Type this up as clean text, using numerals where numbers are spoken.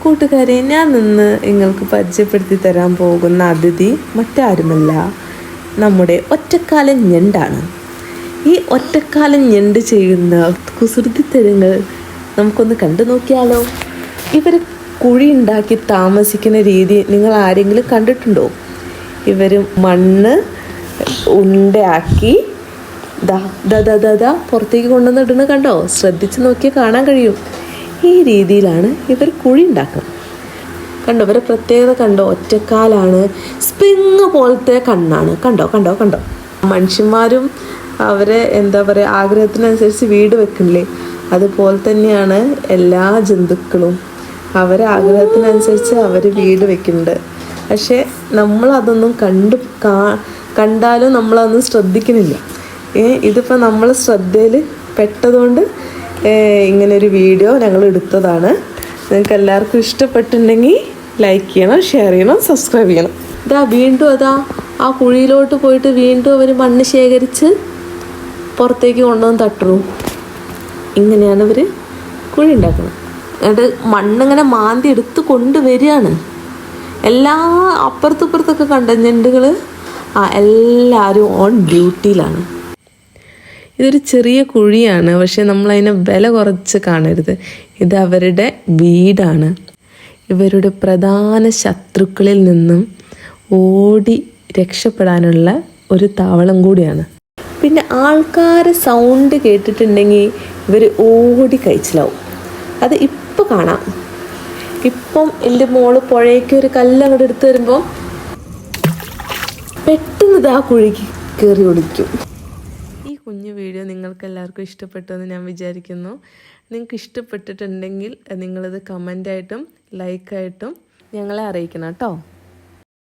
കൂട്ടുകാരെ, ഞാൻ ഇന്ന് നിങ്ങൾക്ക് പരിചയപ്പെടുത്തി തരാൻ പോകുന്ന അതിഥി മറ്റാരുമല്ല, നമ്മുടെ ഒറ്റക്കാലൻ ഞണ്ടാണ്. ഈ ഒറ്റക്കാലൻ ഞണ്ട് ചെയ്യുന്ന കുസൃതിത്തരങ്ങൾ നമുക്കൊന്ന് കണ്ടു നോക്കിയാലോ. ഇവർ കുഴി ഉണ്ടാക്കി താമസിക്കുന്ന രീതി നിങ്ങൾ ആരെങ്കിലും കണ്ടിട്ടുണ്ടോ? ഇവർ മണ്ണ് ഉണ്ടയാക്കി പുറത്തേക്ക് കൊണ്ടുവന്നിടുന്ന കണ്ടോ? ശ്രദ്ധിച്ച് നോക്കിയാൽ കാണാൻ കഴിയും. ഈ രീതിയിലാണ് ഇവർ കുഴി ഉണ്ടാക്കുന്നത്. കണ്ടോ, ഇവരെ പ്രത്യേകത കണ്ടോ? ഒറ്റക്കാലാണ്, സ്പ്രിങ് പോലത്തെ കണ്ണാണ്. കണ്ടോ കണ്ടോ കണ്ടോ മനുഷ്യന്മാരും അവരെ എന്താ പറയുക, ആഗ്രഹത്തിനനുസരിച്ച് വീട് വെക്കില്ലേ, അതുപോലെ തന്നെയാണ് എല്ലാ ജന്തുക്കളും അവരെ ആഗ്രഹത്തിനനുസരിച്ച് അവർ വീട് വെക്കുന്നുണ്ട്. പക്ഷേ നമ്മളതൊന്നും കണ്ടാലും നമ്മളതൊന്നും ശ്രദ്ധിക്കുന്നില്ല. ഇതിപ്പോൾ നമ്മൾ ശ്രദ്ധയിൽ പെട്ടതുകൊണ്ട് ഇങ്ങനൊരു വീഡിയോ ഞങ്ങൾ എടുത്തതാണ്. നിങ്ങൾക്ക് എല്ലാവർക്കും ഇഷ്ടപ്പെട്ടിട്ടുണ്ടെങ്കിൽ ലൈക്ക് ചെയ്യണം, ഷെയർ ചെയ്യണം, സബ്സ്ക്രൈബ് ചെയ്യണം. വീണ്ടും ആ കുഴിയിലോട്ട് പോയിട്ട് വീണ്ടും അവർ മണ്ണ് ശേഖരിച്ച് പുറത്തേക്ക് കൊണ്ടുവന്ന് തട്ടുന്നു. ഇങ്ങനെയാണ് ഇവർ കുഴി ഉണ്ടാക്കുന്നത്. എന്നിട്ട് മണ്ണിങ്ങനെ മാന്തി എടുത്ത് കൊണ്ടുവരികയാണ്. എല്ലാ അപ്പുറത്തുപ്പുറത്തൊക്കെ കണ്ട ഞണ്ടുകൾ എല്ലാവരും ഓൺ ഡ്യൂട്ടിയിലാണ്. ഇതൊരു ചെറിയ കുഴിയാണ്, പക്ഷെ നമ്മളതിനെ വില കുറച്ച് കാണരുത്. ഇത് അവരുടെ വീടാണ്. ഇവരുടെ പ്രധാന ശത്രുക്കളിൽ നിന്നും ഓടി രക്ഷപ്പെടാനുള്ള ഒരു താവളം കൂടിയാണ്. പിന്നെ ആൾക്കാരെ സൗണ്ട് കേട്ടിട്ടുണ്ടെങ്കിൽ ഇവർ ഓടി കഴിച്ചിലാവും. അത് ഇപ്പം കാണാം. ഇപ്പം എൻ്റെ മോള് പുഴയ്ക്ക് ഒരു കല്ല് അങ്ങോട്ട് എടുത്ത് വരുമ്പോൾ പെട്ടെന്ന് ആ കുഴിക്ക് കയറി ഒളിക്കും. ഈ കുഞ്ഞു വീഡിയോ നിങ്ങൾക്ക് എല്ലാവർക്കും ഇഷ്ടപ്പെട്ടു എന്ന് ഞാൻ വിചാരിക്കുന്നു. നിങ്ങൾക്ക് ഇഷ്ടപ്പെട്ടിട്ടുണ്ടെങ്കിൽ നിങ്ങളിത് കമൻ്റായിട്ടും ലൈക്കായിട്ടും ഞങ്ങളെ അറിയിക്കണം കേട്ടോ.